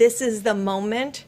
this is the moment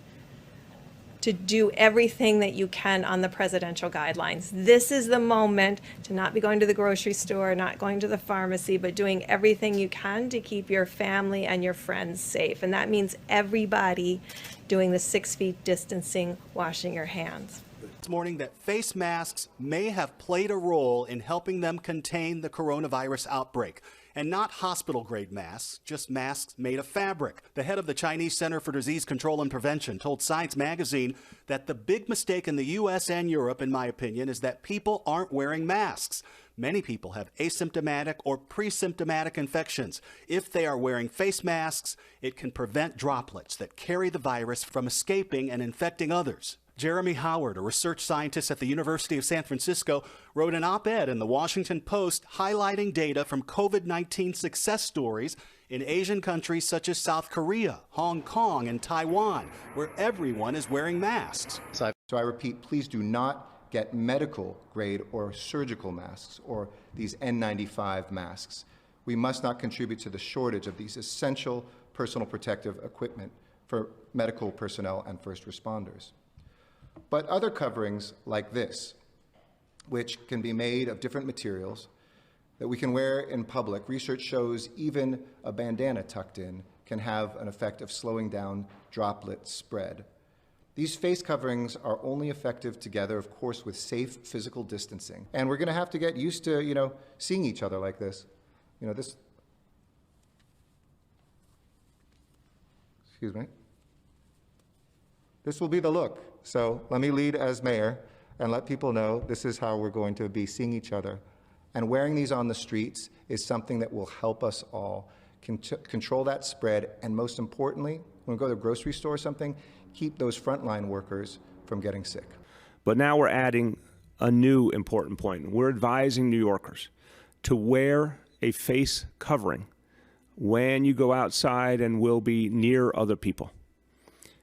to do everything that you can on the presidential guidelines. This is the moment to not be going to the grocery store, not going to the pharmacy, but doing everything you can to keep your family and your friends safe. And that means everybody doing the 6 feet distancing, washing your hands. This morning that face masks may have played a role in helping them contain the coronavirus outbreak. And not hospital-grade masks, just masks made of fabric. The head of the Chinese Center for Disease Control and Prevention told Science magazine that the big mistake in the U.S. and Europe, in my opinion, is that people aren't wearing masks. Many people have asymptomatic or pre-symptomatic infections. If they are wearing face masks, it can prevent droplets that carry the virus from escaping and infecting others. Jeremy Howard, a research scientist at the University of San Francisco, wrote an op-ed in the Washington Post highlighting data from COVID-19 success stories in Asian countries such as South Korea, Hong Kong, and Taiwan, where everyone is wearing masks. So I repeat, please do not get medical grade or surgical masks or these N95 masks. We must not contribute to the shortage of these essential personal protective equipment for medical personnel and first responders. But other coverings like this, which can be made of different materials that we can wear in public, research shows even a bandana tucked in can have an effect of slowing down droplet spread. These face coverings are only effective together, of course, with safe physical distancing. And we're going to have to get used to, seeing each other like this. Excuse me. This will be the look. So let me lead as mayor and let people know this is how we're going to be seeing each other. And wearing these on the streets is something that will help us all control that spread. And most importantly, when we go to the grocery store or something, keep those frontline workers from getting sick. But now we're adding a new important point. We're advising New Yorkers to wear a face covering when you go outside and will be near other people.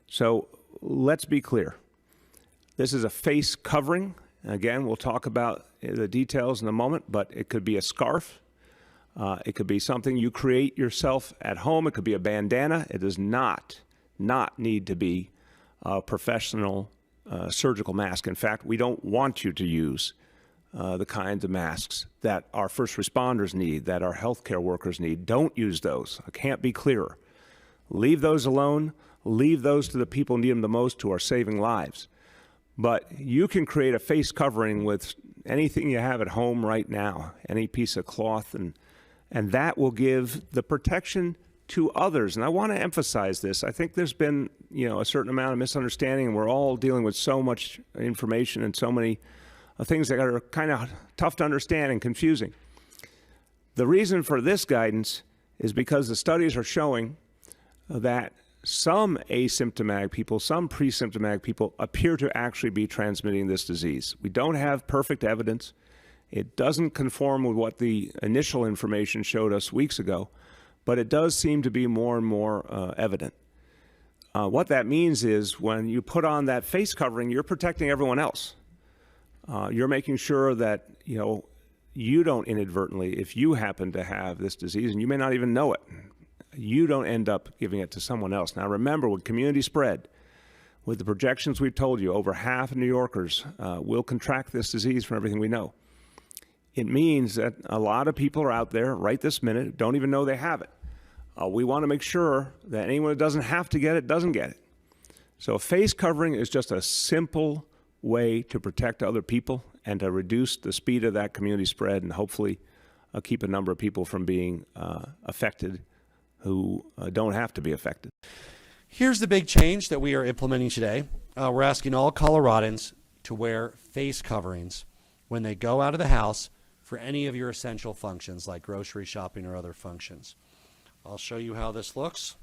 So let's be clear. This is a face covering. Again, we'll talk about the details in a moment, but it could be a scarf. It could be something you create yourself at home. It could be a bandana. It does not need to be a professional surgical mask. In fact, we don't want you to use the kinds of masks that our first responders need, that our healthcare workers need. Don't use those. I can't be clearer. Leave those alone. Leave those to the people who need them the most, who are saving lives. But you can create a face covering with anything you have at home right now, any piece of cloth, and that will give the protection to others. And I want to emphasize this. I think there's been, a certain amount of misunderstanding, and we're all dealing with so much information and so many things that are kind of tough to understand and confusing. The reason for this guidance is because the studies are showing that some asymptomatic people, some pre-symptomatic people appear to actually be transmitting this disease. We don't have perfect evidence. It doesn't conform with what the initial information showed us weeks ago, but it does seem to be more and more evident. What that means is when you put on that face covering, you're protecting everyone else. You're making sure that, you don't inadvertently, if you happen to have this disease, and you may not even know it, you don't end up giving it to someone else. Now remember, with community spread, with the projections we've told you, over half of New Yorkers will contract this disease from everything we know. It means that a lot of people are out there right this minute, don't even know they have it. We want to make sure that anyone who doesn't have to get it doesn't get it. So a face covering is just a simple way to protect other people and to reduce the speed of that community spread and hopefully keep a number of people from being affected who don't have to be affected. Here's the big change that we are implementing today. We're asking all Coloradans to wear face coverings when they go out of the house for any of your essential functions like grocery shopping or other functions. I'll show you how this looks.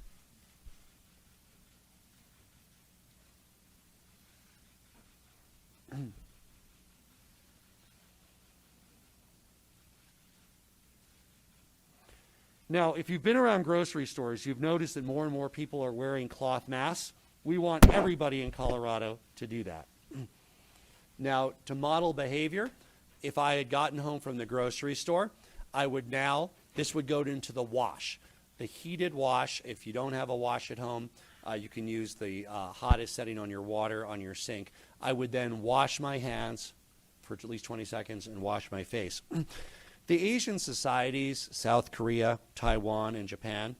Now, if you've been around grocery stores, you've noticed that more and more people are wearing cloth masks. We want everybody in Colorado to do that. Now, to model behavior, if I had gotten home from the grocery store, this would go into the wash. The heated wash, if you don't have a wash at home, You can use the hottest setting on your water on your sink. I would then wash my hands for at least 20 seconds and wash my face. The Asian societies, South Korea, Taiwan, and Japan,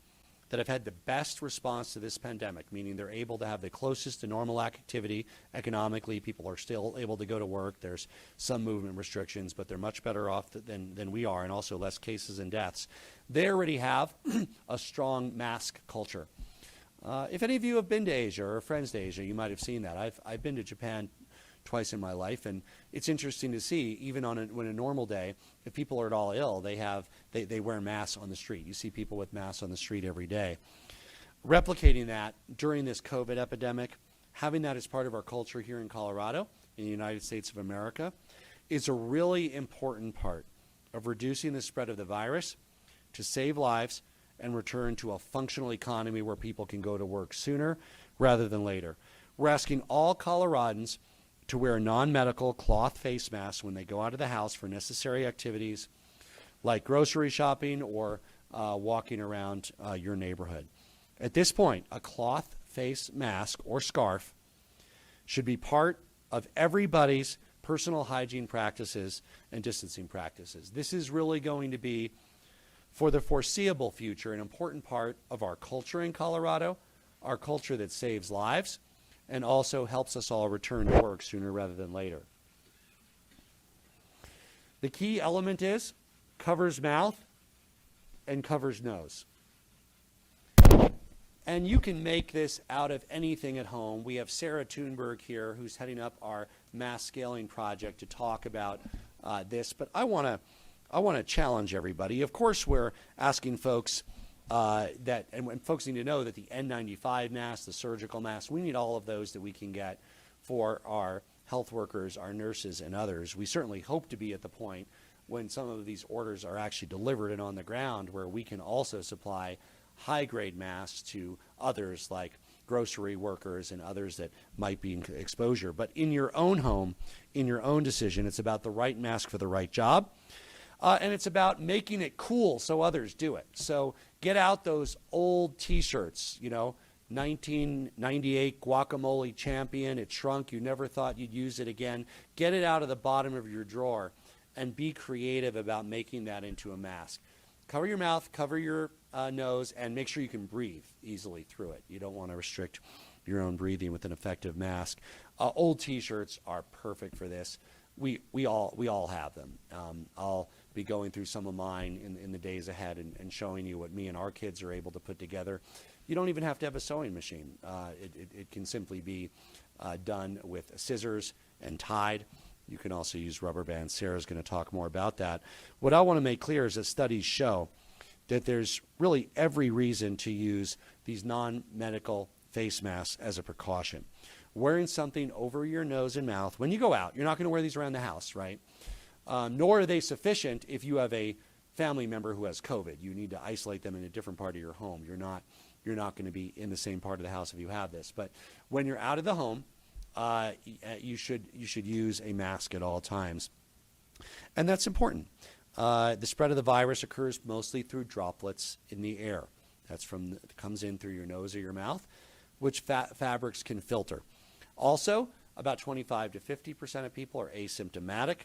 that have had the best response to this pandemic, meaning they're able to have the closest to normal activity economically. People are still able to go to work. There's some movement restrictions, but they're much better off than we are, and also less cases and deaths. They already have a strong mask culture. If any of you have been to Asia or are friends to Asia, you might have seen that. I've been to Japan twice in my life, and it's interesting to see, even on when a normal day, if people are at all ill, they wear masks on the street. You see people with masks on the street every day. Replicating that during this COVID epidemic, having that as part of our culture here in Colorado, in the United States of America, is a really important part of reducing the spread of the virus to save lives and return to a functional economy where people can go to work sooner rather than later. We're asking all Coloradans to wear non-medical cloth face masks when they go out of the house for necessary activities like grocery shopping or walking around your neighborhood. At this point, a cloth face mask or scarf should be part of everybody's personal hygiene practices and distancing practices. This is really going to be, for the foreseeable future, an important part of our culture in Colorado, our culture that saves lives, and also helps us all return to work sooner rather than later. The key element is covers mouth and covers nose. And you can make this out of anything at home. We have Sarah Thunberg here, who's heading up our mass scaling project, to talk about this. But I want to challenge everybody. Of course, we're asking folks and folks need to know that the N95 mask, the surgical mask, we need all of those that we can get for our health workers, our nurses, and others. We certainly hope to be at the point when some of these orders are actually delivered and on the ground, where we can also supply high-grade masks to others like grocery workers and others that might be in exposure. But in your own home, in your own decision, it's about the right mask for the right job. And it's about making it cool so others do it. So get out those old T-shirts, 1998 guacamole champion. It shrunk. You never thought you'd use it again. Get it out of the bottom of your drawer and be creative about making that into a mask. Cover your mouth, cover your nose, and make sure you can breathe easily through it. You don't want to restrict your own breathing with an effective mask. Old T-shirts are perfect for this. We all have them. I'll be going through some of mine in the days ahead and showing you what me and our kids are able to put together. You don't even have to have a sewing machine. It can simply be done with scissors and tied. You can also use rubber bands. Sarah's going to talk more about that. What I want to make clear is that studies show that there's really every reason to use these non-medical face masks as a precaution. Wearing something over your nose and mouth when you go out. You're not going to wear these around the house, right? Nor are they sufficient if you have a family member who has COVID. You need to isolate them in a different part of your home. You're not going to be in the same part of the house if you have this. But when you're out of the home, you should use a mask at all times. And that's important. The spread of the virus occurs mostly through droplets in the air. It comes in through your nose or your mouth, which fabrics can filter. Also, about 25 to 50% of people are asymptomatic.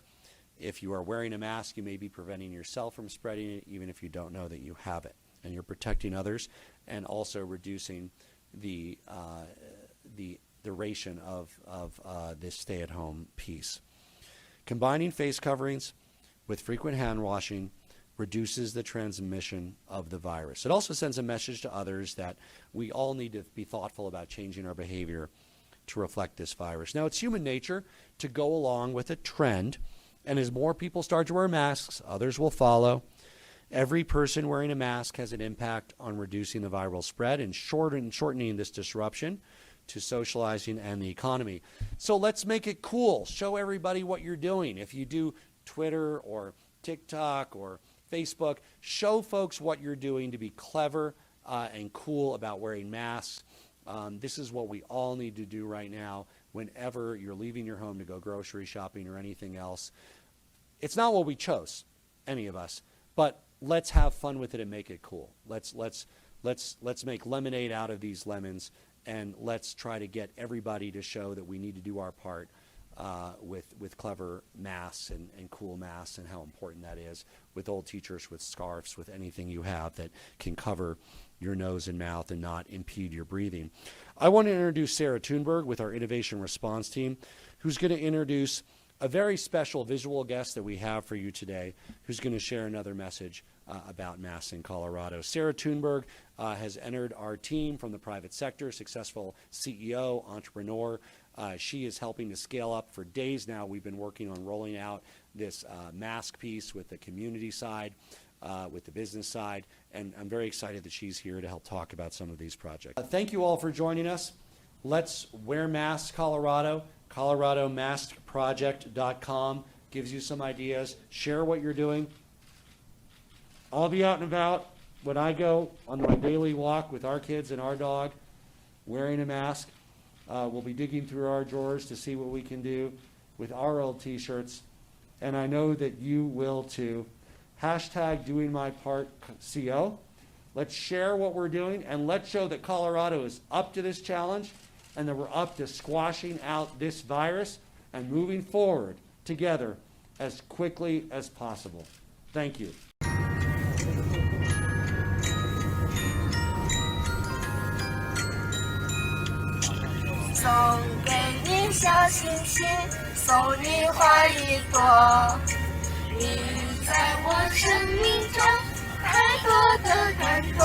If you are wearing a mask, you may be preventing yourself from spreading it, even if you don't know that you have it. And you're protecting others and also reducing the duration of this stay-at-home piece. Combining face coverings with frequent hand washing reduces the transmission of the virus. It also sends a message to others that we all need to be thoughtful about changing our behavior to reflect this virus. Now, it's human nature to go along with a trend, and as more people start to wear masks, others will follow. Every person wearing a mask has an impact on reducing the viral spread and shortening this disruption to socializing and the economy. So let's make it cool. Show everybody what you're doing. If you do Twitter or TikTok or Facebook, show folks what you're doing to be clever and cool about wearing masks. This is what we all need to do right now whenever you're leaving your home to go grocery shopping or anything else. It's not what we chose, any of us, but let's have fun with it and make it cool. Let's make lemonade out of these lemons and let's try to get everybody to show that we need to do our part with clever masks and cool masks, and how important that is, with old teachers, with scarves, with anything you have that can cover your nose and mouth and not impede your breathing. I want to introduce Sarah Thunberg with our Innovation Response Team, who's going to introduce a very special visual guest that we have for you today, who's going to share another message about masks in Colorado. Sarah Thunberg has entered our team from the private sector, successful CEO, entrepreneur. She is helping to scale up. For days now, we've been working on rolling out this mask piece with the community side, with the business side, and I'm very excited that she's here to help talk about some of these projects. Thank you all for joining us. Let's Wear Masks Colorado. ColoradoMaskProject.com gives you some ideas. Share what you're doing. I'll be out and about when I go on my daily walk with our kids and our dog, wearing a mask. We'll be digging through our drawers to see what we can do with our old t-shirts, and I know that you will too. Hashtag doing my part CO. Let's share what we're doing, and let's show that Colorado is up to this challenge, and that we're up to squashing out this virus and moving forward together as quickly as possible. Thank you. 送给你小星星，送你花一朵。你在我生命中太多的感动，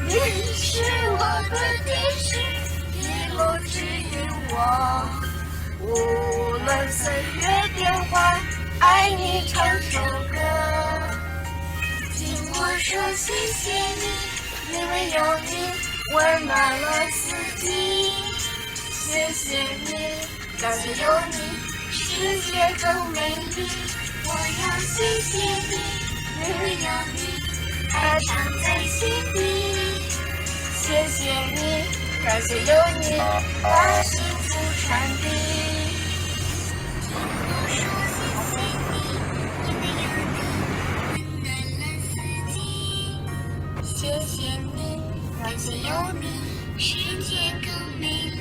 你是我的天使，一路指引我。无论岁月变幻，爱你唱首歌。听我说谢谢你，因为有你温暖了四季。 谢谢你，感谢有你，世界更美丽。我要谢谢你，因为有你，爱藏在心底。谢谢你，感谢有你，把幸福传递。听我说谢谢你，因为有你，温暖了四季。谢谢你，感谢有你，世界更美丽。